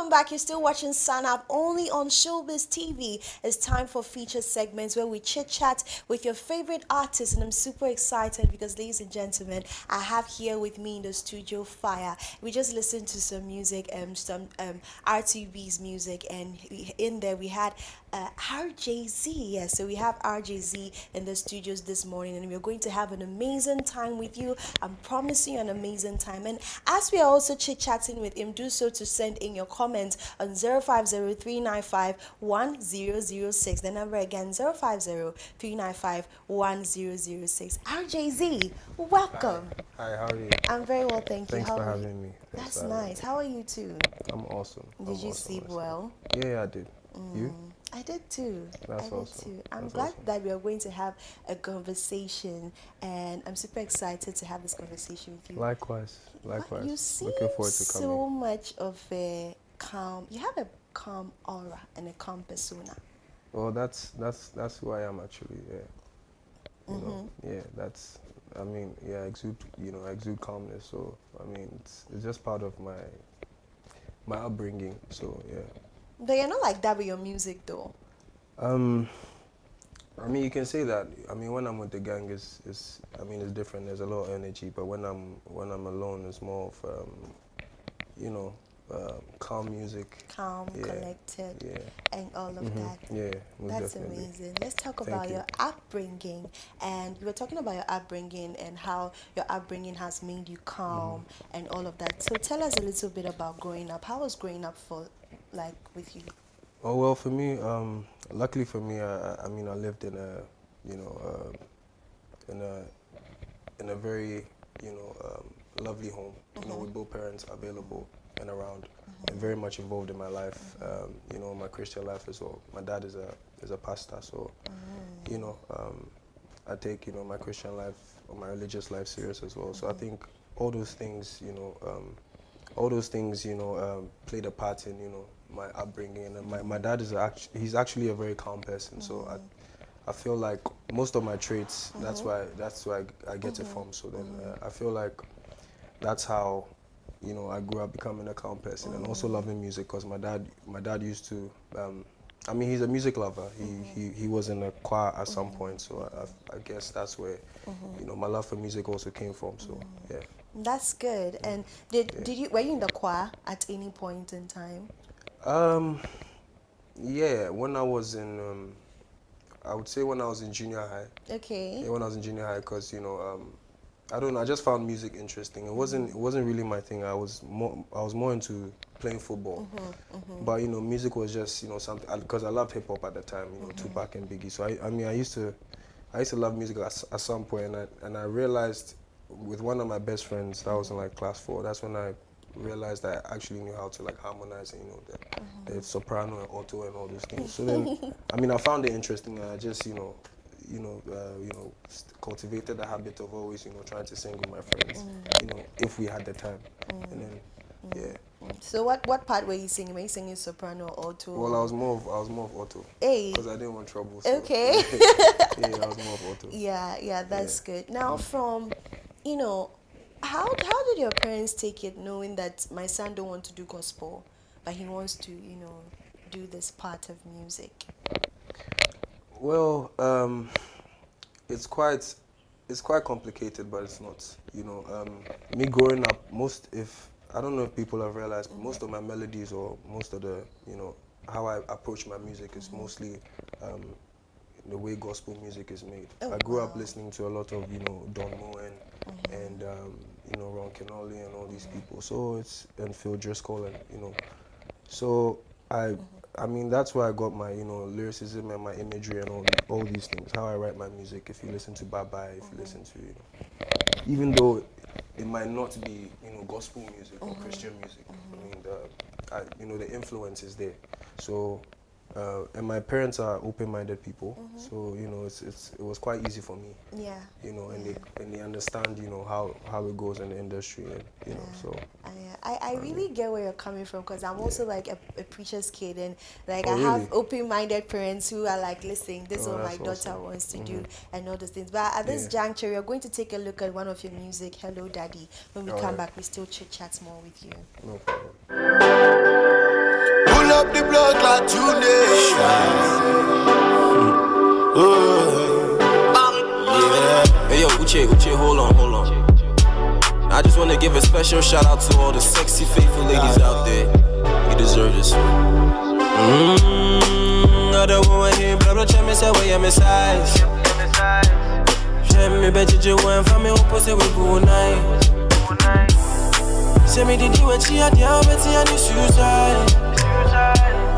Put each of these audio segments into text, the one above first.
Welcome back. You're still watching Sun Up only on Shobiz TV. It's time for feature segments where we chit chat with your favorite artists, and I'm super excited because, ladies and gentlemen, I have here with me in the studio Fire. We just listened to some music, some RTB's music, and in there we had RJZ. Yes, so we have RJZ in the studios this morning, and we're going to have an amazing time with you. I'm promising you an amazing time. And as we are also chit chatting with him, do so to send in your comments on 050-395-1006. The number again, 050-395-1006. RJZ, welcome. Hi, how are you? I'm very well, thank you. Thanks How for are you? having me. That's nice. How are you too? I'm awesome. Did you sleep well? Yeah, I did. You? I did too. That's I did awesome. too. I'm That's glad awesome. that we are going to have a conversation, and I'm super excited to have this conversation with you. Likewise. You seem Looking forward to coming. so much of a calm. You have a calm aura and a calm persona. Well, that's who I am actually. Yeah. You know. Yeah. Exude calmness. So I mean, it's just part of my upbringing. So yeah. But you're not like that with your music, though. I mean, you can say that. I mean, when I'm with the gang, it's different. There's a lot of energy, but when I'm alone, it's more of calm music. Calm, Yeah, collected, yeah, and all of that. yeah. Most That's definitely. amazing. Let's talk Thank about you. your upbringing. And you were talking about your upbringing and how your upbringing has made you calm and all of that. So tell us a little bit about growing up. How was growing up with you? Oh well, for me, luckily for me, I lived in a, in a very, lovely home, with both parents available and around, and very much involved in my life, my Christian life as well. My dad is a pastor, so, I take, my Christian life or my religious life serious as well. So I think all those things, played a part in, my upbringing. And my dad he's actually a very calm person. So I feel like most of my traits, that's why I get it from. So then I feel like that's how, I grew up becoming a calm person and also loving music, because my dad used to, he's a music lover. He was in a choir at some point, so I guess that's where, my love for music also came from. So yeah. That's good. And were you in the choir at any point in time? Yeah, when I was in, I would say when I was in junior high. Okay. Yeah, when I was in junior high, because I don't know, I just found music interesting. It wasn't really my thing. I was more into playing football. But music was just something, because I loved hip hop at the time. Tupac and Biggie. So I used to love music at some point, and I realized with one of my best friends, that was in like class 4. That's when I realized that I actually knew how to like harmonize, the soprano and alto and all those things. So then, I found it interesting, and I just, cultivated the habit of always, trying to sing with my friends, if we had the time. And then, yeah. So what part were you singing? Were you singing soprano or alto? Well, I was more of alto. Hey. Because I didn't want trouble. So. Okay. Yeah, I was more of alto. Yeah, that's good. Now from, how did your parents take it, knowing that my son don't want to do gospel, but he wants to, do this part of music? Well, it's quite complicated, but it's not. Me growing up, I don't know if people have realized, most of my melodies or most of the, how I approach my music is mostly the way gospel music is made. Oh, I grew wow. up listening to a lot of, Don Moen and Ron Kenoly and all these people. So and Phil Driscoll and, so that's where I got my, lyricism and my imagery and all these things, how I write my music. If you listen to Bye, if you listen to, even though it might not be, gospel music or Christian music, the influence is there. So, and my parents are open-minded people, so it was quite easy for me. Yeah. And they understand, how it goes in the industry, and so. I really get where you're coming from, because I'm also like a preacher's kid, and like Oh, I have really? open-minded parents who are like, listen, this is Oh, what my that's daughter awesome. wants to do and all those things. But at this Yeah. juncture, we're going to take a look at one of your music, Hello Daddy. When we All come right. back, we still chit chat more with you. No problem. pull up the block like 2 days. Yeah. Hey yo, Uche, hold on. I just wanna give a special shout out to all the sexy, faithful ladies out there. You deserve this. I don't wanna hear blah blah check me say where your size. Check me bet you want for me who say we go night. Say me did you what she had the bet you any suicide.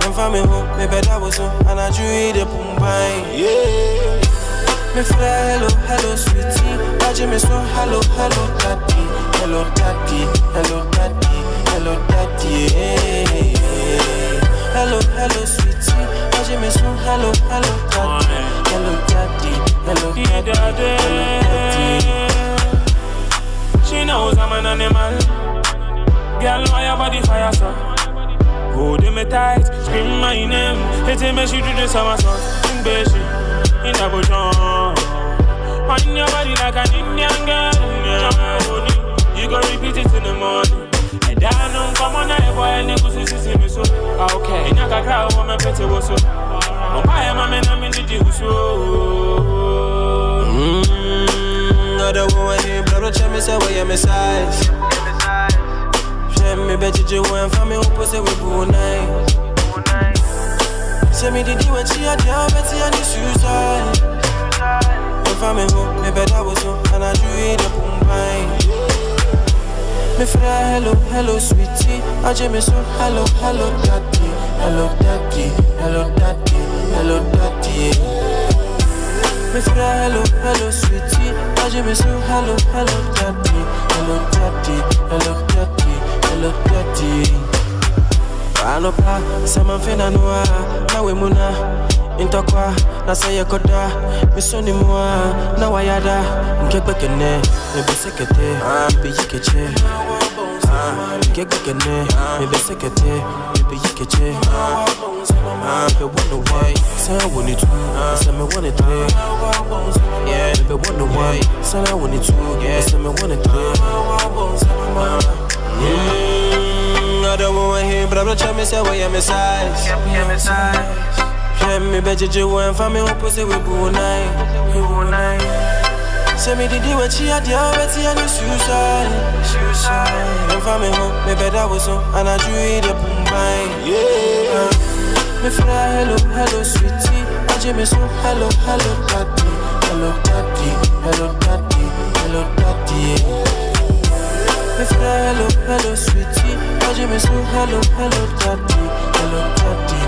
And for me home, me bet that was so and I drew the boom pine. Yeah. Me fly hello sweetie. I just me so hello daddy. Hello daddy, hello daddy, yeah. Hello sweetie. I just me so hello daddy. Hello daddy, hello daddy. She knows I'm an animal. Girl, why your body fire so? Hold me tight, scream my name. Hit me, she do the somersault. In Beshi, in Abuja. Wind your body like an Indian girl. You go repeat it in the morning. And I don't come on a boy and you see me so. Okay, in a crowd, woman, petty was so. I am a man, I'm in the juice. I don't want to hear, blah, check me, say, where your size. Check me, bet you want for me, who say we go night. Say me, did you what she had, yeah, bet you any suicide. If I'm in home, me bet I was so, and I drew the boom pine. Me fly hello sweetie. I just me so hello daddy. Hello daddy. Me fly hello sweetie. I just me so hello daddy. Hello daddy. I know pa, sama fena noa, na we muna. Intokwa, na saye koda, misoni mua, na wayada, nkekbekene, mebe sekete, mebe yikeche, nkekbekene, mebe sekete, mebe yikeche, mebe wonder why, say I want it too, say me want it three, yeah, mebe wonder why, say I want it too, yeah, say me want it three, I don't wanna hear, but I'm trying to say where your size. Check me, bet you want for me, who say we go night. Say me did you what she had, yeah, bet you any suicide. And for me home, me bet that was so, and I drew the boom pine. Yeah. Me fly hello sweetie. I just me so hello daddy. Hello daddy. Me fly hello sweetie. I just me so hello daddy. Hello daddy.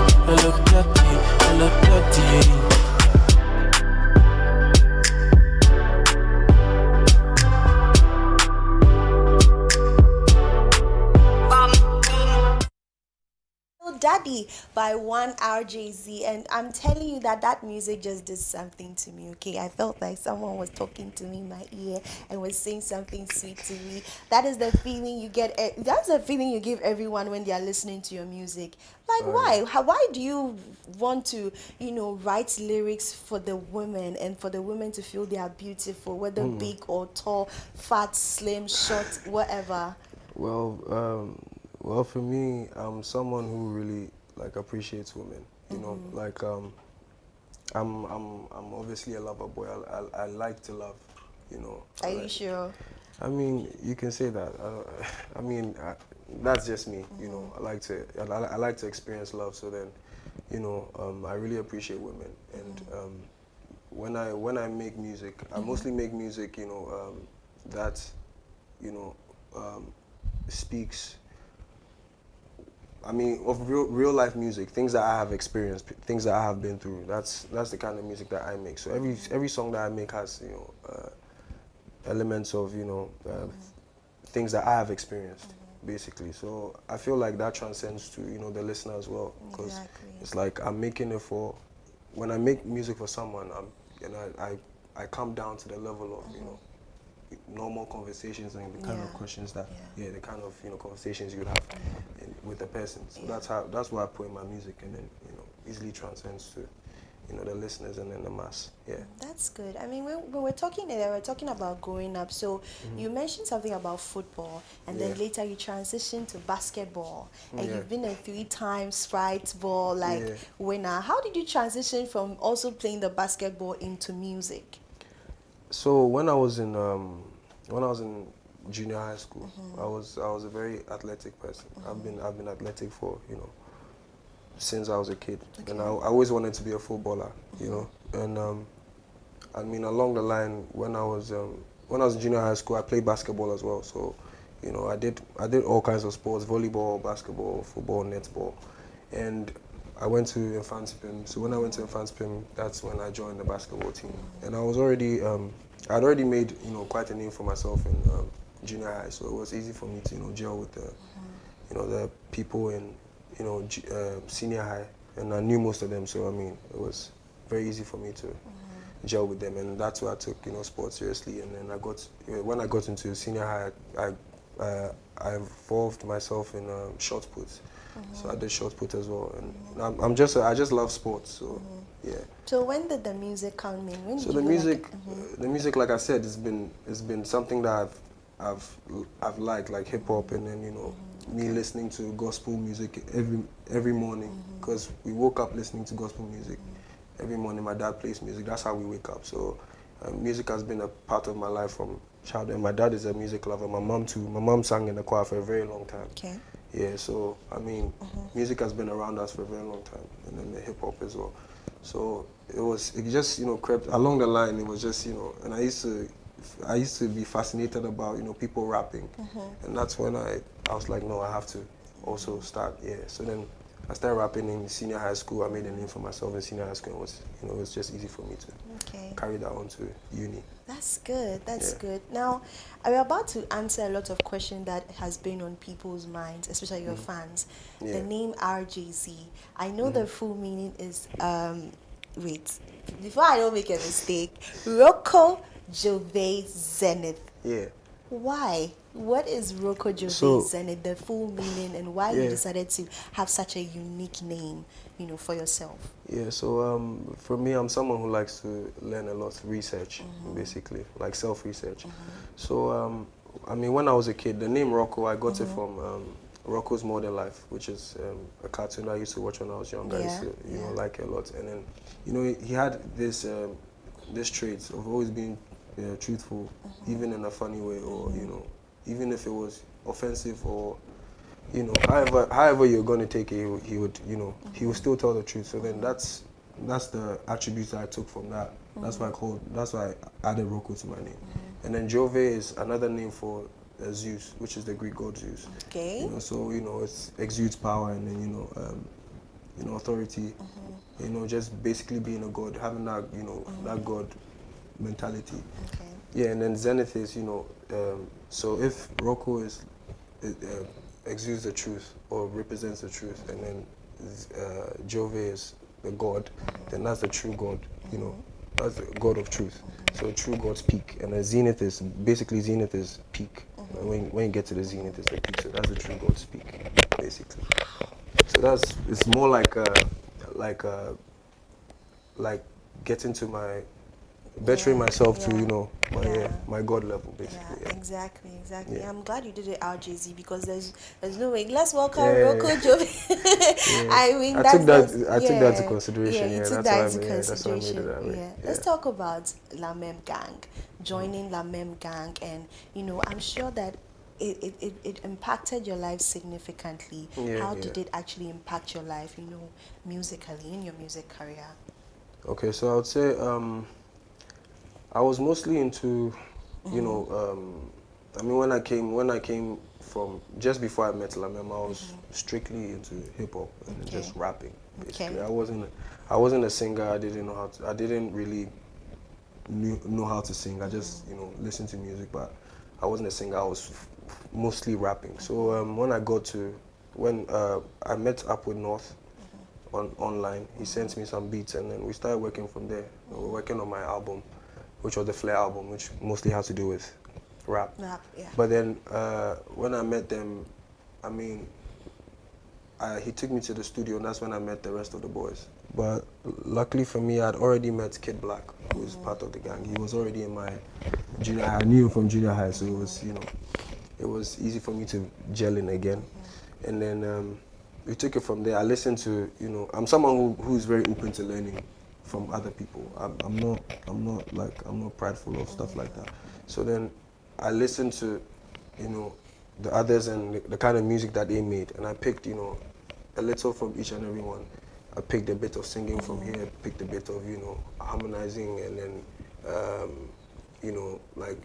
Daddy by 1RJZ, and I'm telling you that music just did something to me. Okay, I felt like someone was talking to me in my ear and was saying something sweet to me. That is the feeling you get. That's the feeling you give everyone when they are listening to your music. Like, why do you want to write lyrics for the women and for the women to feel they are beautiful, whether big or tall, fat, slim, short, whatever? Well, for me, I'm someone who really appreciates women. You know, I'm obviously a lover boy. I like to love. You know. Are you sure? I mean, you can say that. That's just me. You know, I like to experience love. So then, I really appreciate women. And when I make music, I mostly make music. That speaks. I mean, of real life music, things that I have experienced, things that I have been through. That's the kind of music that I make. So every song that I make has elements of things that I have experienced, basically. So I feel like that transcends to the listener as well, because it's like I'm making it for when I make music for someone. I come down to the level of normal conversations and the kind of questions that the kind of conversations you would have with the person. So that's why I put in my music, and then easily transcends to the listeners and then the mass. Yeah. That's good. I mean, when we're talking there, we're talking about growing up. So you mentioned something about football, and then Yeah. later you transitioned to basketball, and Yeah. you've been a three-time Sprite ball Yeah. winner. How did you transition from also playing the basketball into music? So when I was in junior high school, I was a very athletic person. I've been athletic for since I was a kid, and I always wanted to be a footballer. And I mean, along the line, when I was in junior high school, I played basketball as well. So, I did all kinds of sports: volleyball, basketball, football, netball, and I went to Infanspim. So when I went to Infanspim, that's when I joined the basketball team, and I'd already made quite a name for myself in junior high. So it was easy for me to gel with the people in senior high, and I knew most of them. So I mean, it was very easy for me to gel with them, and that's why I took sports seriously. And then when I got into senior high, I involved myself in shot puts, so I did shot put as well. And I just love sports, so yeah. So when did the music come in? When So did the you music, like I said, it's been something that I've liked, like hip hop, and then me listening to gospel music every morning, because we woke up listening to gospel music. Every morning my dad plays music. That's how we wake up. So music has been a part of my life from childhood. And my dad is a music lover. My mom too. My mom sang in the choir for a very long time. Okay. Yeah, so I mean, music has been around us for a very long time, and then the hip hop as well. So it just crept along the line. It was just and I used to be fascinated about people rapping, and that's when I was like, no, I have to also start. Yeah, so then I started rapping in senior high school. I made a name for myself in senior high school. It was just easy for me to carry that on to uni. That's good. That's Yeah. good. Now, we're about to answer a lot of questions that has been on people's minds, especially your fans. Yeah. The name RJZ. I know the full meaning is wait. Before I don't make a mistake, Rocco Jove Zenith. Yeah. Why? What is Rocco Jove So- Zenith? The full meaning, and why you Yeah. decided to have such a unique name, for yourself? Yeah, so for me, I'm someone who likes to learn a lot, research, basically, like self-research. So, I mean, when I was a kid, the name Rocco, I got it from Rocco's Modern Life, which is a cartoon I used to watch when I was younger. I used to, like it a lot. And then, he had this trait of always being truthful, even in a funny way, or, even if it was offensive or however you're going to take it, he would he would still tell the truth. So then that's the attributes that I took from that. That's why I added Rocco to my name. And then Jove is another name for Zeus, which is the Greek god Zeus. Okay. So it exudes power, and then authority. Just basically being a god, having that that god mentality. Okay. Yeah, and then Zenith is so if Rocco is exudes the truth or represents the truth, and then Jove is the god, then that's the true god. That's the god of truth. So true God's peak, and the zenith is peak. And when you get to the zenith, it's the peak. So that's the true God's peak, basically. So it's more like getting to bettering myself to my God level, basically. Yeah, Yeah. exactly. Yeah. I'm glad you did it RJZ, because there's no way. Let's welcome Yeah. Rocco Jove. I mean, I took that into consideration. Yeah, you Yeah, took that's that why into that's why I made it consideration. that way. Yeah. Let's talk about La Mem Gang, joining La Mem Gang, and I'm sure that it impacted your life significantly. Yeah, How yeah. did it actually impact your life, musically, in your music career? Okay, so I would say I was mostly into, I mean, when I came from, just before I met Lamem, I was strictly into hip hop and just rapping, basically. Okay. I wasn't a singer. I didn't really know how to sing. I just, listened to music, but I wasn't a singer. I was mostly rapping. So when I met up with North online, he sent me some beats, and then we started working from there. We were working on my album, which was the Flair album, which mostly has to do with rap. Yeah. But then when I met them, I mean, he took me to the studio, and that's when I met the rest of the boys, But luckily for me, I'd already met Kid Black, who was part of the gang. He was already in my junior high. I knew him from junior high, so it was, it was easy for me to gel in again. And then we took it from there. I listened to, I'm someone who's very open to learning from other people. I'm not prideful of stuff like that. So then I listened to, the others and the kind of music that they made, and I picked, a little from each and every one. I picked a bit of singing from here, picked a bit of, harmonizing, and then, like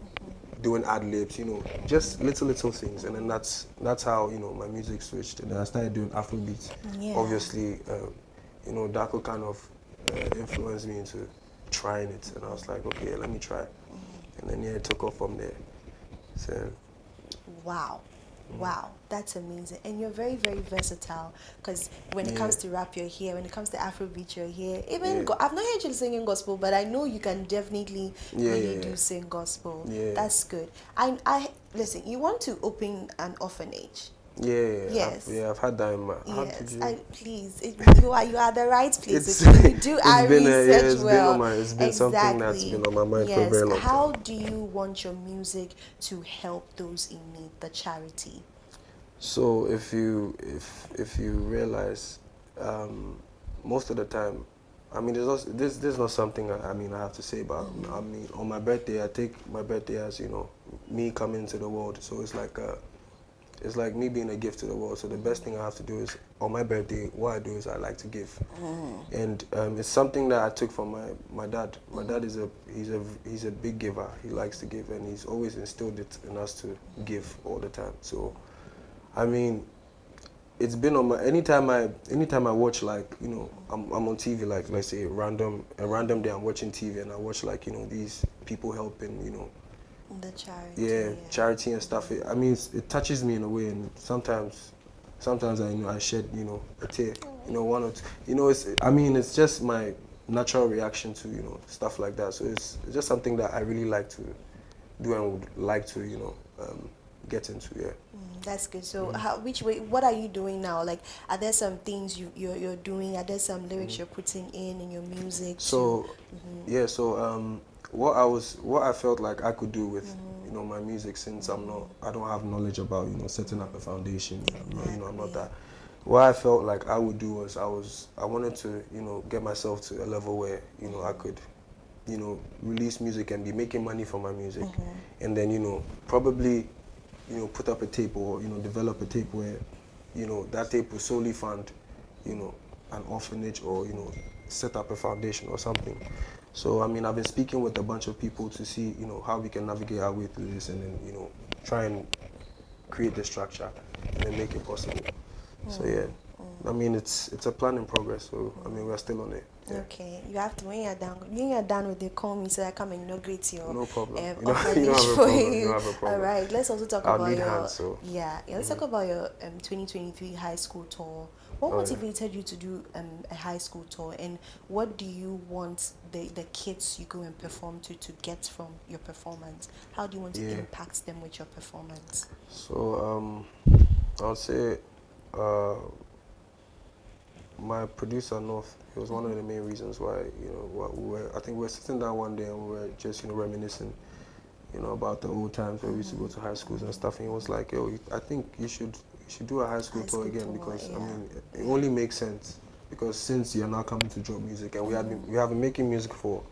doing ad libs, just little things. And then that's how, my music switched. And then I started doing Afrobeats. Yeah. Obviously, Daco kind of influenced me into trying it. And I was like, okay, let me try. And then, it took off from there. So. Wow. Wow, that's amazing. And you're very, very versatile, because when it comes to rap, you're here. When it comes to Afrobeat, you're here. Even I've not heard you singing gospel, but I know you can definitely do sing gospel. Yeah. That's good. I listen, you want to open an orphanage. Yes. I've had that in my. Please, you are the right place. You do our research well. It's been something that's been on my mind for a very long time. How do you want your music to help those in need, the charity? So if you realize, most of the time, I mean, there's not something I have to say about. I mean, on my birthday, I take my birthday as me coming to the world. So it's like me being a gift to the world. So the best thing I have to do is, on my birthday, what I do is I like to give. And it's something that I took from my dad. My dad is he's a big giver. He likes to give, and he's always instilled it in us to give all the time. So, I mean, it's been on my, anytime I watch, like, I'm on TV, like, let's say a random day I'm watching TV and I watch, like, these people helping, the charity. Charity and stuff. I mean, it touches me in a way, and sometimes I shed, a tear, one or two. It's just my natural reaction to, stuff like that. So it's just something that I really like to do and would like to, get into. That's good. So what are you doing now? Like, are there some things you're doing? Are there some lyrics you're putting in your music? So what I felt like I could do with my music, since I don't have knowledge about setting up a foundation. I'm not that. What I felt like I would do was I wanted to get myself to a level where I could release music and be making money from my music, and then probably put up a tape, or develop a tape where that tape will solely fund an orphanage, or set up a foundation or something. So I've been speaking with a bunch of people to see how we can navigate our way through this, and then try and create the structure and then make it possible. So it's a plan in progress. So we're still on it. Okay, you have to, when you're done with it, call me so I come and inaugurate your no problem. Orphanage for you. All right, let's also talk about your hands, let's talk about your 2023 high school tour. What motivated you to do a high school tour, and what do you want the kids you go and perform to get from your performance? How do you want to impact them with your performance? So I would say my producer North, he was one of the main reasons why I think we were sitting down one day and we were just reminiscing about the old times where we used to go to high schools and stuff, and he was like, yo, I think you should do a high school tour again, because it only makes sense, because since you're now coming to drop music, and we have been making music for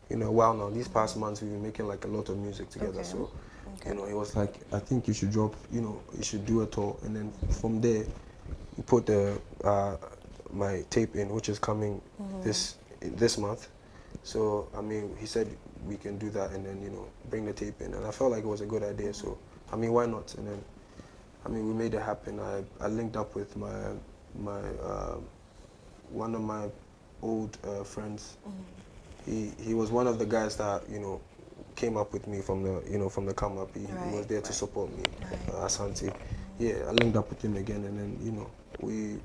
a while now. These past months we've been making like a lot of music together. So he was like, I think you should drop, you should do a tour, and then from there we put my tape in, which is coming this month. So he said we can do that, and then bring the tape in, and I felt like it was a good idea. So why not? And then we made it happen. I linked up with my one of my old friends. He was one of the guys that came up with me from the come up. He was there to support me, Asante. I linked up with him again, and then we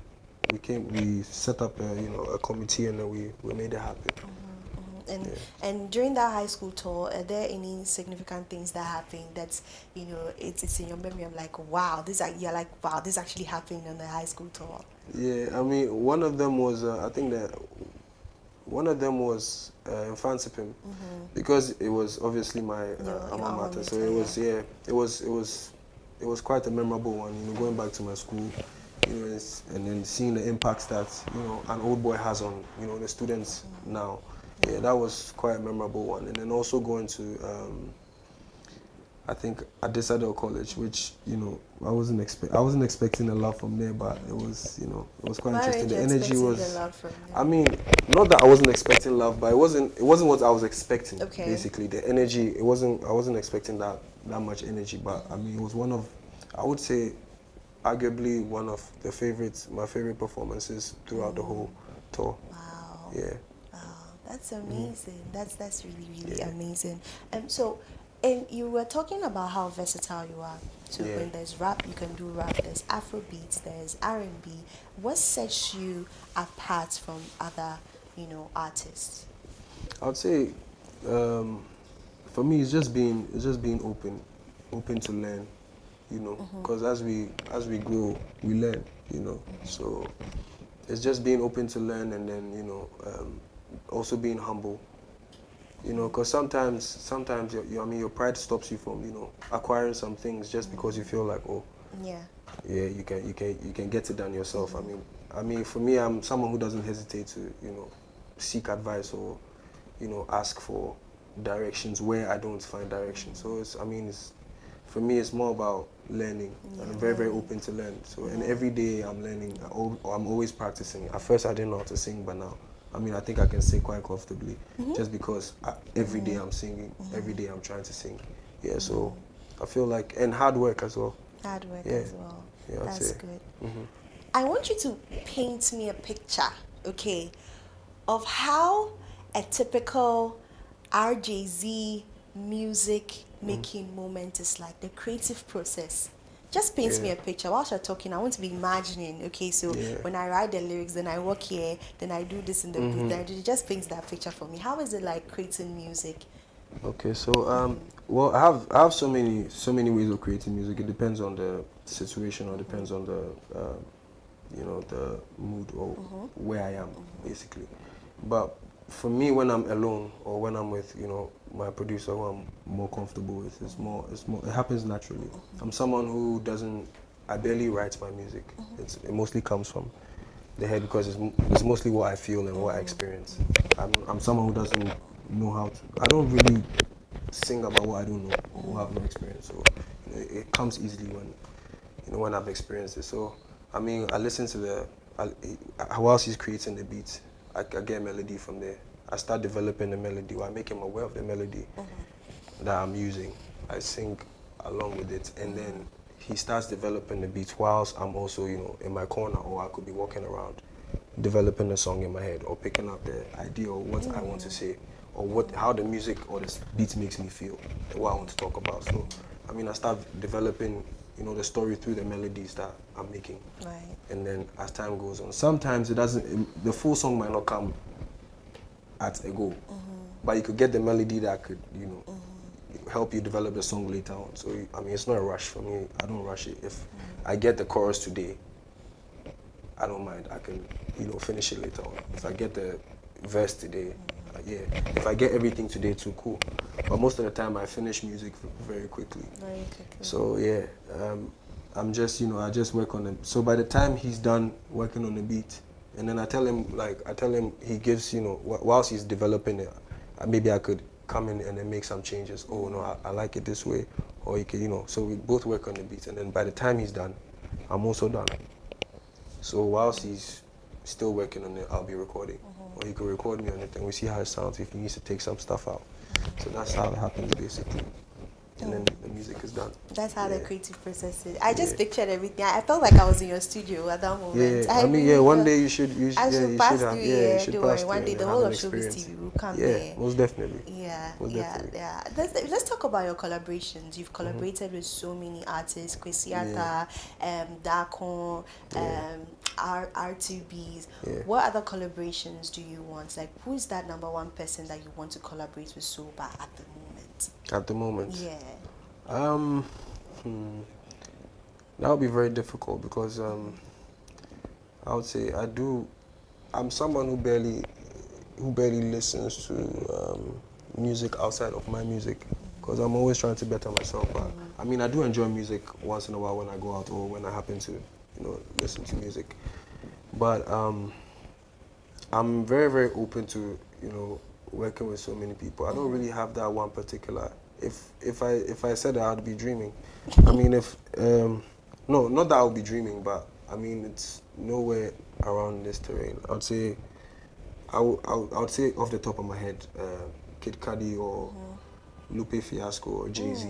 set up a committee, and then we made it happen. And during that high school tour, are there any significant things that happened that's it's in your memory? I'm like, wow, this actually happened on the high school tour. Yeah, one of them was I think that one of them was Infansipim, because it was obviously my Your alma alma mater. So mater, it was it was quite a memorable one. Going back to my school, and then seeing the impacts that an old boy has on the students now. Yeah, that was quite a memorable one. And then also going to I think at Desadel College, which I wasn't expecting a lot from there, but it was it was quite Why interesting. weren't The you energy expecting was. the love from them? I mean, not that I wasn't expecting love, but it wasn't what I was expecting. Okay. Basically, the energy. I wasn't expecting that much energy, but I mean, it was one of, I would say, arguably one of my favorite performances throughout the whole tour. Wow. Yeah. Wow, that's amazing. That's really Yeah. amazing. So, and you were talking about how versatile you are. So Yeah. when there's rap, you can do rap. There's Afrobeats. There's R&B. What sets you apart from other, artists? I would say, for me, it's just being open to learn, because as we grow, we learn, So it's just being open to learn, and then also being humble, because sometimes your pride stops you from acquiring some things just because you feel like, oh, Yeah. yeah, you can get it done yourself. I mean, for me, I'm someone who doesn't hesitate to seek advice or ask for directions where I don't find direction. So for me, it's more about learning, and I'm very, very open to learn. So and every day I'm learning. I'm always practicing. At first I didn't know how to sing, but now I think I can sing quite comfortably, just because every day I'm singing, every day I'm trying to sing. Yeah, so I feel like, and hard work as well. Hard work Yeah. as well. Yeah, I'd That's say. good. I want you to paint me a picture, okay, of how a typical RJZ music making moment is like, the creative process. Just paint me a picture. Whilst you're talking, I want to be imagining, okay, so when I write the lyrics, then I walk here, then I do this in the booth, then I do, just paint that picture for me. How is it like creating music? Okay, so well, I have so many ways of creating music. It depends on the situation, or depends on the the mood, or where I am, basically. But for me, when I'm alone, or when I'm with my producer, who I'm more comfortable with, it happens naturally. I'm someone who I barely write my music. It mostly comes from the head, because it's mostly what I feel and what I experience. I'm someone who doesn't know how to. I don't really sing about what I don't know or have no experience. So it comes easily when I've experienced it. So I listen to whilst he's creating the beats, I get a melody from there. I start developing the melody, or I make him aware of the melody that I'm using. I sing along with it, and then he starts developing the beats whilst I'm also, in my corner, or I could be walking around developing a song in my head, or picking up the idea or what I want to say, or how the music or the beat makes me feel, and what I want to talk about. So, I start developing, the story through the melodies that I'm making. Right. And then as time goes on, sometimes the full song might not come at a go, but you could get the melody that could, help you develop the song later on. So, it's not a rush for me. I don't rush it. If I get the chorus today, I don't mind. I can, finish it later on. If I get the verse today, yeah. If I get everything today, too, cool. But most of the time, I finish music very quickly. Very quickly. So yeah, I'm just, I just work on it. So by the time he's done working on the beat, and then I tell him, he gives, whilst he's developing it, maybe I could come in and then make some changes. Oh no, I like it this way, or you can, so we both work on the beat, and then by the time he's done, I'm also done. So whilst he's still working on it, I'll be recording, or he could record me on it, and we see how it sounds if he needs to take some stuff out. So that's how it happens, basically. And then the music is done. That's how the Yeah. creative process is. I just pictured everything. I felt like I was in your studio at that moment. Yeah, one day you should I should pass have, through you here. should Don't pass worry. through One day and the have whole an of Shobiz experience. TV will come Yeah, there. most definitely. Yeah, Most yeah, definitely. yeah. Let's talk about your collaborations. You've collaborated with so many artists, Kwesiata, Dakon, R2Bs. Yeah. What other collaborations do you want? Like, who is that number one person that you want to collaborate with so bad at the moment? At the moment. Yeah. That would be very difficult, because I would say I'm someone who barely, who barely listens to music outside of my music, because I'm always trying to better myself. But I mean, I do enjoy music once in a while when I go out or when I happen to, listen to music. But I'm very, very open to, working with so many people. I don't really have that one particular. If I said that, I'd be dreaming. I mean, no, not that I would be dreaming, but I mean, it's nowhere around this terrain. I'd say, I would say off the top of my head, Kid Cudi or Lupe Fiasco or Jay-Z,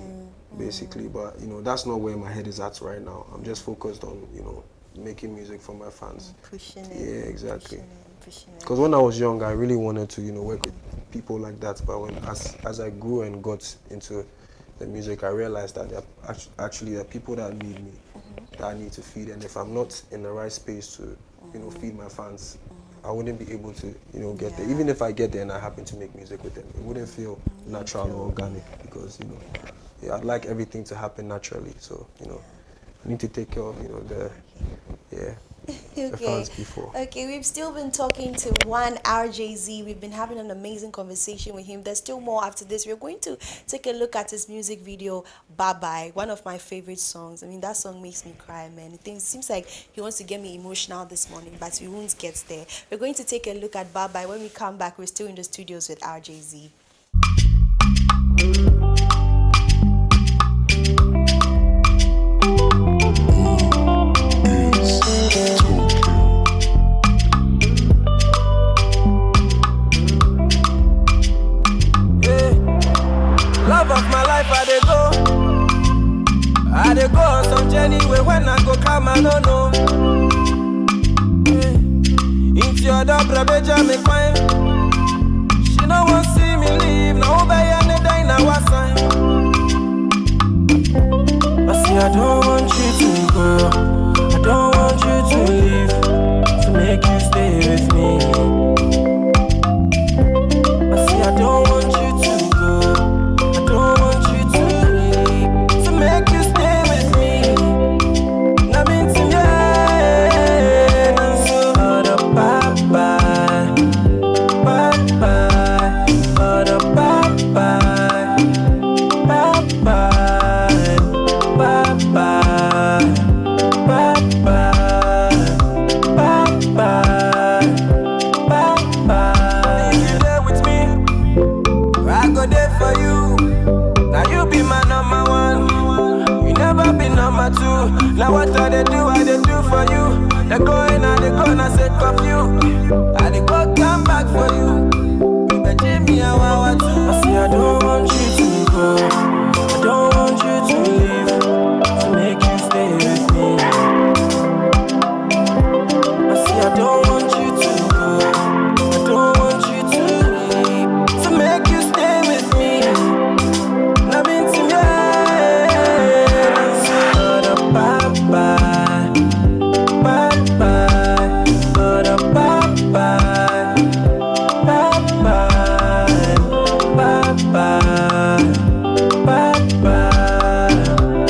basically. But that's not where my head is at right now. I'm just focused on making music for my fans. Pushing it. Yeah, exactly. Pushing it. Because when I was young, I really wanted to work with people like that. But as I grew and got into the music, I realized that there are actually there are people that need me, that I need to feed. And if I'm not in the right space to feed my fans, I wouldn't be able to get there. Even if I get there and I happen to make music with them, it wouldn't feel natural or organic, because I'd like everything to happen naturally. So I need to take care of the fans before. Okay, we've still been talking to one RJZ. We've been having an amazing conversation with him. There's still more after this. We're going to take a look at his music video, Bye Bye, one of my favorite songs. I mean, that song makes me cry, man. It seems like he wants to get me emotional this morning, but we won't get there. We're going to take a look at Bye Bye. When we come back, we're still in the studios with RJZ. Love of my life, I dey go on some journey where when I go come, I don't know. Into your double beja me fine. She no want see me leave, now by any day now I sign. I say I don't want you to go, I don't want you to leave, to make you stay with me. I say I don't want you to go, make you stay with me. Now mean to me, so bye bye, bye bye, bye bye, bye bye, bye bye, bye bye, bye bye. If you there with me, I go there for you. Now you be my number one. Never be number two. Now what I do for you. They go in and they gonna say of you. I they go come back for you. But Jimmy, I want to. I say I don't want you to go, I don't want you to leave, to make you stay with me. I say I don't want you to go, I don't want you to leave, to make you stay with me. Now mean to me. Bye bye, bye bye, bye bye, bye bye, bye bye, bye bye.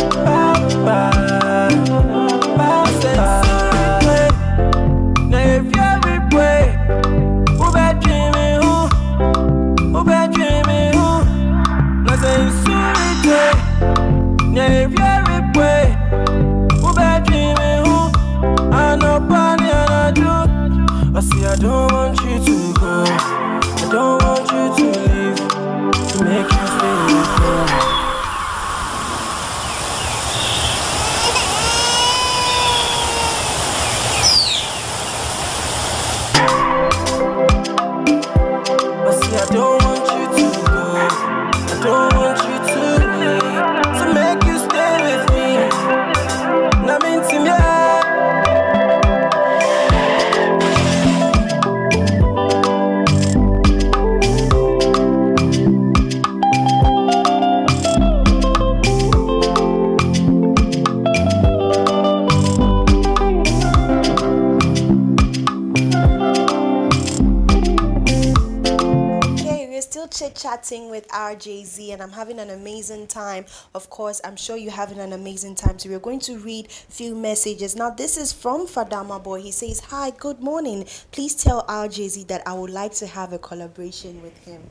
chit-chatting with RJZ and I'm having an amazing time. Of course, I'm sure you're having an amazing time too. We're going to read few messages. Now, this is from Fadama Boy. He says, "Hi, good morning. Please tell RJZ that I would like to have a collaboration with him."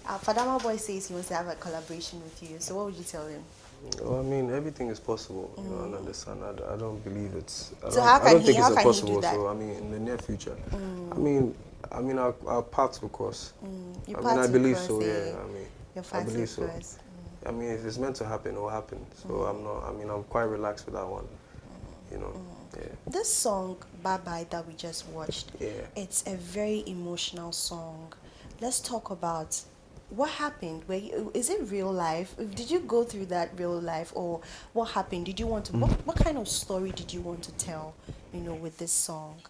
Fadama Boy says he wants to have a collaboration with you. So what would you tell him? Well, I mean, everything is possible, you know, and understand. I don't believe it's. So how I don't can think he it's do impossible. that? So I mean, in the near future, I mean, our paths will cross. Your I mean, I paths will believe cross, so. eh? Yeah, I mean, Your I paths believe will so. cross. I mean, if it's meant to happen, it will happen. So I'm not. I mean, I'm quite relaxed with that one. You know. Yeah. This song, Bye Bye, that we just watched, Yeah. it's a very emotional song. Let's talk about what happened. Is it real life? Did you go through that real life, or what happened? Did you want to? What kind of story did you want to tell? You know, with this song.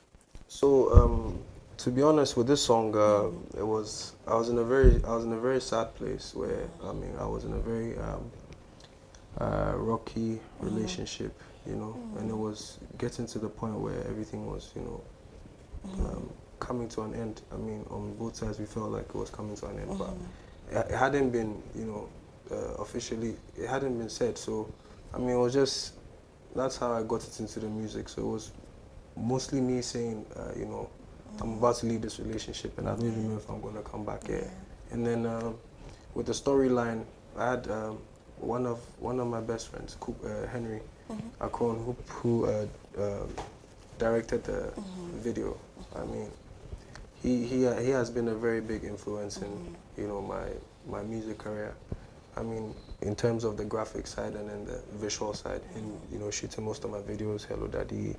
So to be honest, with this song, it was I was in a very sad place where I mean I was in a very rocky relationship, you know, and it was getting to the point where everything was, you know, coming to an end. I mean, on both sides we felt like it was coming to an end, but it hadn't been, you know, officially, it hadn't been said. So I mean, it was just, that's how I got it into the music. So it was mostly me saying, you know, I'm about to leave this relationship and I don't even know if I'm going to come back here. And then with the storyline, I had one of my best friends, Henry Akron, who directed the video. I mean, he has been a very big influence in, you know, my music career. I mean, in terms of the graphic side and then the visual side, in, you know, shooting most of my videos, Hello Daddy,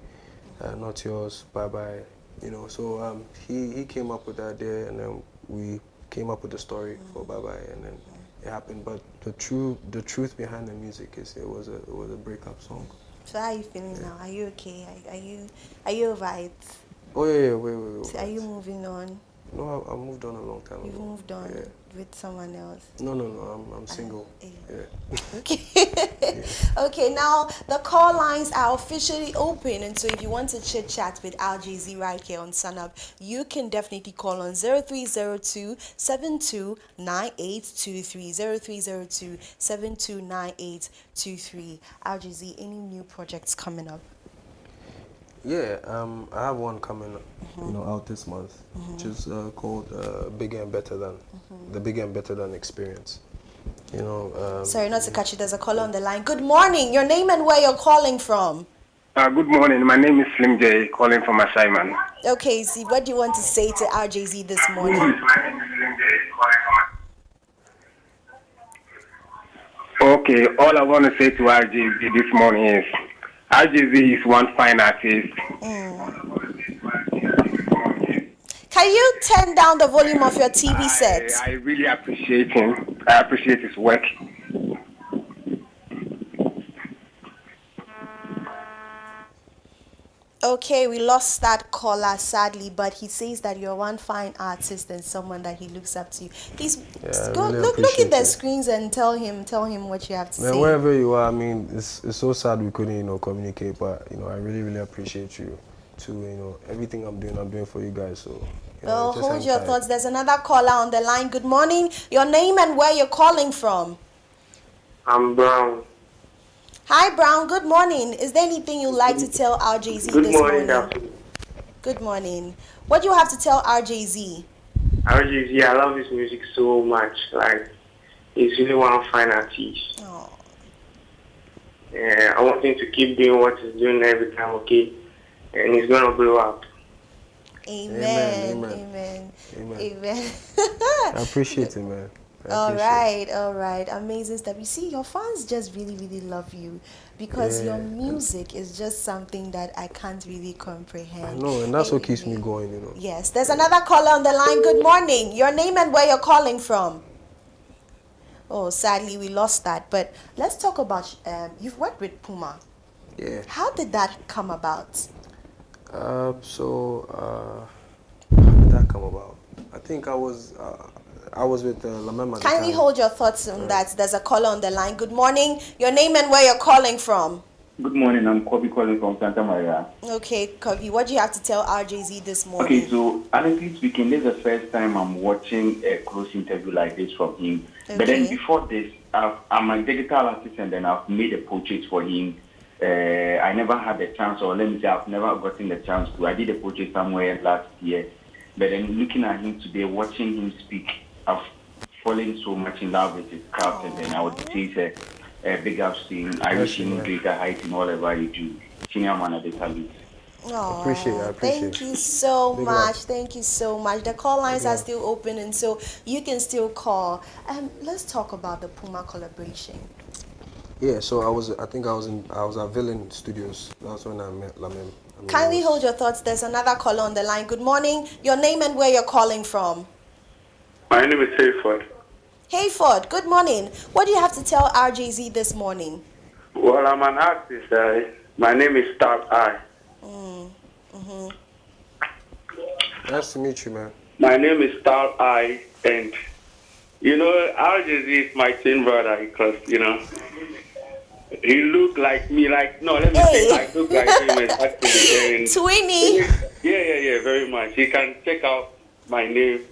Not Yours, Bye Bye, you know. So he came up with the idea, and then we came up with the story for Bye Bye, and then it happened. But the truth behind the music is it was a breakup song. So how are you feeling now? Are you okay? Are you over it? Oh yeah, wait. So are you moving on? No, I moved on a long time ago. You've moved on Yeah. with someone else. No, I'm single. Yeah. Okay. Okay, now the call lines are officially open, and so if you want to chit chat with RJZ right here on Sun Up, you can definitely call on 0302-729823. 0302-729823. RJZ, any new projects coming up? Yeah, I have one coming, you know, out this month, which is called Bigger and Better Than, the Bigger and Better Than Experience. You know. Sorry, not to catch you. There's a caller on the line. Good morning. Your name and where you're calling from? Good morning. My name is Slim J, calling from Assignment. Okay, see, what do you want to say to RJZ this morning? Okay, all I want to say to RJZ this morning is RJZ is one fine artist. Can you turn down the volume of your TV set? I really appreciate him. I appreciate his work. Okay, we lost that caller sadly, but he says that you're one fine artist and someone that he looks up to. Please I go really look at appreciate the it. screens and tell him what you have to Man, say. wherever you are, I mean, it's so sad we couldn't, you know, communicate, but, you know, I really appreciate you too, you know, everything I'm doing for you guys, so, you know, Well, just hold hang your tight. thoughts. There's another caller on the line. Good morning. Your name and where you're calling from? I'm Brown. Hi, Brown. Good morning. Is there anything you'd like to tell RJZ Good this morning, morning? Daphne. Good morning. What do you have to tell RJZ? RJZ, I love his music so much. Like, he's really one fine artist. Oh, Yeah, I want him to keep doing what he's doing every time, okay? And he's gonna blow up. amen. Amen. Amen. I appreciate it, man. I appreciate it. All right. Amazing stuff. You see, your fans just really love you because your Yeah. music is just something that I can't really comprehend. I know, and that's what keeps me Anyway. going, you know. Yes, there's another caller on the line. Good morning. Your name and where you're calling from? Oh, sadly, we lost that. But let's talk about, you've worked with Puma. Yeah. How did that come about? How did that come about? I think I was with Lamema. Kindly hold your thoughts on that. There's a caller on the line. Good morning. Your name and where you're calling from? Good morning. I'm Kobe calling from Santa Maria. Okay, Kobe, what do you have to tell RJZ this morning? Okay, so honestly speaking, this is the first time I'm watching a close interview like this from him. Okay. But then before this, I'm a digital artist and then I've made a portrait for him. I never had the chance, or let me say, I've never gotten the chance to. I did a portrait somewhere last year. But then looking at him today, watching him speak, I've fallen so much in love with his craft. And then I would say a big ups to him. I wish him greater heights in whatever you do. Senior man at the talent. Oh, I appreciate thank you so Big much. love. Thank you so much. The call lines are still open, and so you can still call. Let's talk about the Puma collaboration. Yeah, so I was at Villain Studios. That's when I met Lamem. Kindly hold your thoughts. There's another caller on the line. Good morning. Your name and where you're calling from. My name is Hayford. Hayford, good morning. What do you have to tell RJZ this morning? Well, I'm an artist. My name is Star I. Nice to meet you, man. My name is Star I, and RJZ is my twin brother because he look like me. Like let me say, I look like him exactly. And Twinny. Yeah, very much. You can check out my name.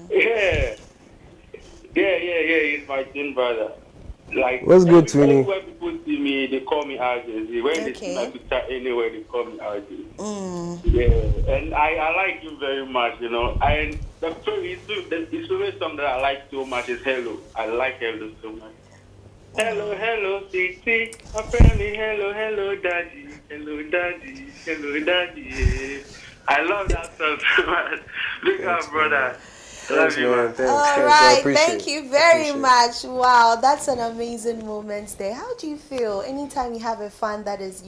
Yeah. He's my twin brother. Like, what's good, Twinny? When people see me, they call me RJZ. When they see my picture anywhere, they call me RJZ. Yeah, and I like him very much, And the favorite song that I like so much is Hello. I like Hello so much. Hello, Titi. Apparently, hello, daddy. Hello, daddy. Hello, daddy. Yeah. I love that song so much. Big up, brother. Thanks, man. Thanks. All I right, appreciate thank you very much. Wow, that's an amazing moment there. How do you feel anytime you have a fan that is,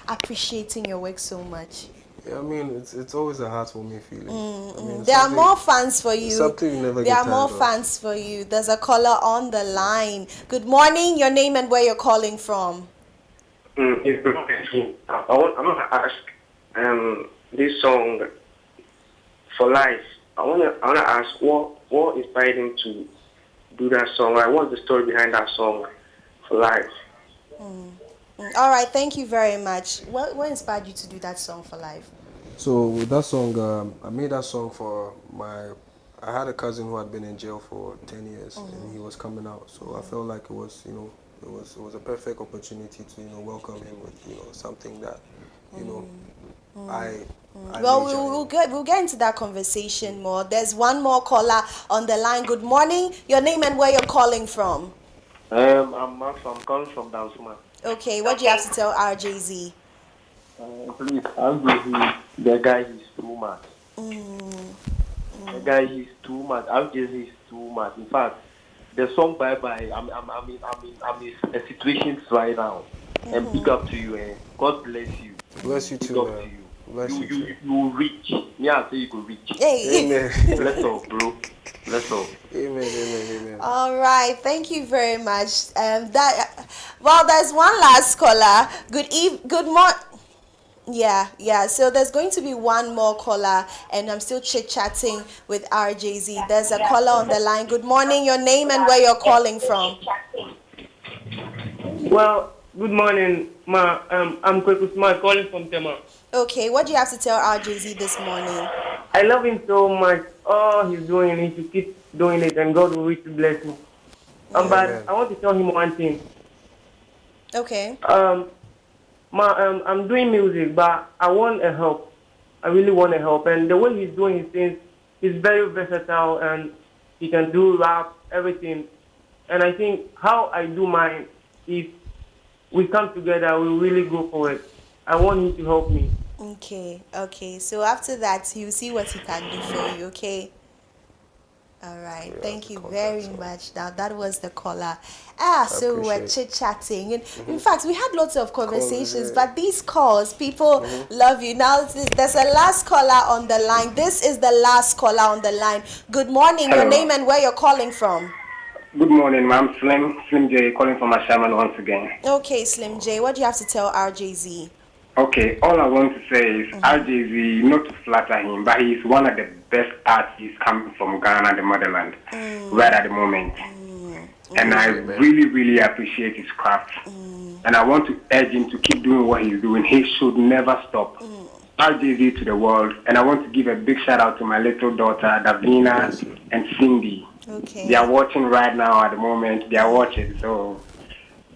appreciating your work so much? Yeah, I mean, it's always a heartwarming feeling. I mean, there are more fans for you. Something you never There get are more tired of. fans for you. There's a caller on the line. Good morning. Your name and where you're calling from. I'm gonna ask this song for life. I wanna ask what inspired him to do that song? Like, what's the story behind that song for life? All right, thank you very much. What inspired you to do that song for life? So with that song, I made that song for I had a cousin who had been in jail for 10 years and he was coming out. So I felt like it was a perfect opportunity to welcome him with something that I Well, we'll get into that conversation more. There's one more caller on the line. Good morning. Your name and where you're calling from. I'm Max. I'm calling from Dansuma. Okay, what do you have to tell RJZ? Please, RJZ, the guy is too much. The guy is too much. RJZ is too much. In fact, the song Bye Bye, I'm in a situation right now. And big up to you, and God bless you. Bless you big too, up man. to you. Bless you too. You reach. Me, I say you could reach. Hey. Amen. Let's go, bro. Let's go. Amen. All right, thank you very much. There's one last caller. Good morning. Yeah. So there's going to be one more caller, and I'm still chit-chatting with RJZ. There's a caller on the line. Good morning. Your name and where you're calling from. Well, good morning, ma. I'm Kwekusma calling from Tema. Okay, what do you have to tell RJZ this morning? I love him so much. Oh, he's doing it. He keep doing it, and God will richly bless him. But I want to tell him one thing. Okay. I'm doing music, but I want a help. I really want a help, and the way he's doing his things, he's very versatile, and he can do rap, everything. And I think how I do mine, if we come together, we really go for it. I want him to help me. Okay. So after that, you'll see what he can do for you, okay? All right. Thank you very much. Now, that was the caller. So we were chit-chatting. And in fact, we had lots of conversations, but these calls, people love you. Now, there's a last caller on the line. This is the last caller on the line. Good morning. Hello. Your name and where you're calling from. Good morning, ma'am. Slim J calling from Ashaman once again. Okay, Slim J. What do you have to tell RJZ? Okay, all I want to say is RJZ, not to flatter him, but he is one of the best artists coming from Ghana, the motherland, right at the moment. and I really, really appreciate his craft. And I want to urge him to keep doing what he's doing. He should never stop. RJZ to the world, and I want to give a big shout out to my little daughter Davina and Cindy. Okay. They are watching right now at the moment. They are watching. So,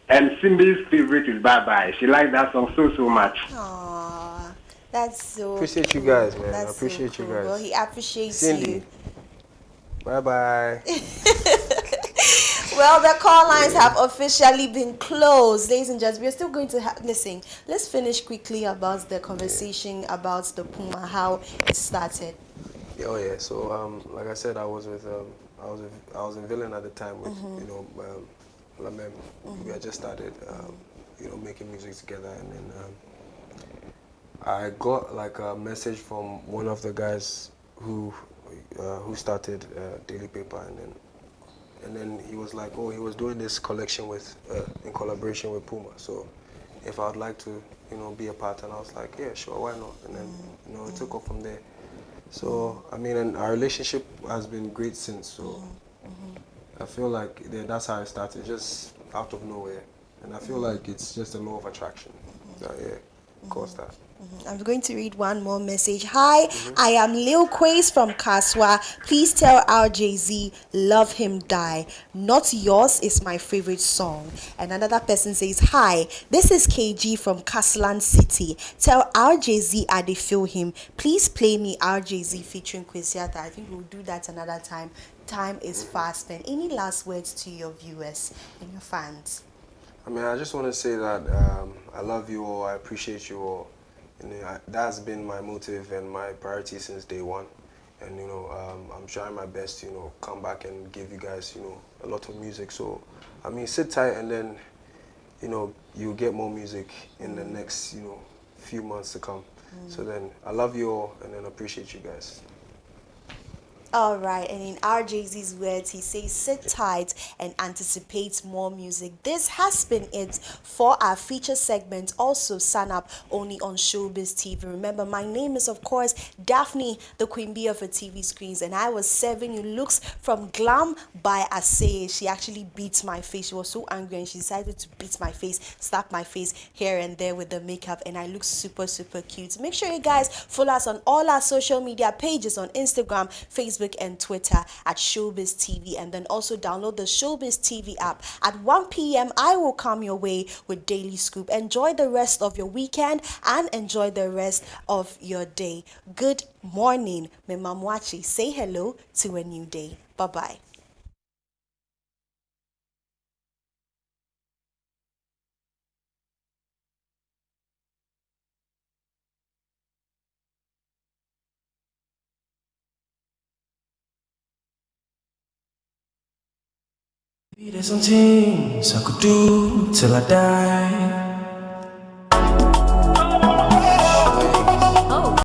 and Cindy's favorite is Bye Bye. She likes that song so much. Aww, that's so. Appreciate cool. you guys, man. That's I appreciate so you cool. guys. Well, he appreciates Cindy. you. Bye bye. Well, the call lines have officially been closed, ladies and gentlemen. We're still going to listen. Let's finish quickly about the conversation about the Puma, how it started. Oh yeah. So like I said, I was with I was in Villain at the time with Lamem. We had just started making music together, and then I got like a message from one of the guys who started Daily Paper, and then he was like, oh, he was doing this collection with in collaboration with Puma. So if I would like to be a part, and I was like, yeah, sure, why not? And then it took off from there. So I mean, and our relationship has been great since. So I feel like that's how it started, just out of nowhere. And I feel like it's just a law of attraction that caused that. I'm going to read one more message. Hi, I am Lil Quays from Kaswa. Please tell RJZ, Love Him Die. Not Yours is my favorite song. And another person says, hi, this is KG from Kaslan City. Tell RJZ I dey feel him. Please play me RJZ featuring Kwesiata. I think we'll do that another time. Time is fast spent. Any last words to your viewers and your fans? I mean, I just want to say that I love you all. I appreciate you all. And that's been my motive and my priority since day one. And I'm trying my best to come back and give you guys a lot of music. So I mean, sit tight, and then you'll get more music in the next few months to come. So then I love you all, and then appreciate you guys. All right, and in RJZ's words, he says, sit tight and anticipate more music. This has been it for our feature segment. Also, sign up only on Shobiz TV. Remember, my name is, of course, Daphne, the queen bee of her TV screens, and I was serving you looks from Glam by Asay. She actually beat my face. She was so angry, and she decided to beat my face, slap my face here and there with the makeup, and I look super, super cute. Make sure you guys follow us on all our social media pages on Instagram, Facebook, and Twitter at Shobiz TV, and then also download the Shobiz TV app. At 1 p.m. I will come your way with Daily Scoop. Enjoy the rest of your weekend and enjoy the rest of your day. Good morning, Memamwachi. Say hello to a new day. Bye-bye. Maybe there's some things I could do till I die.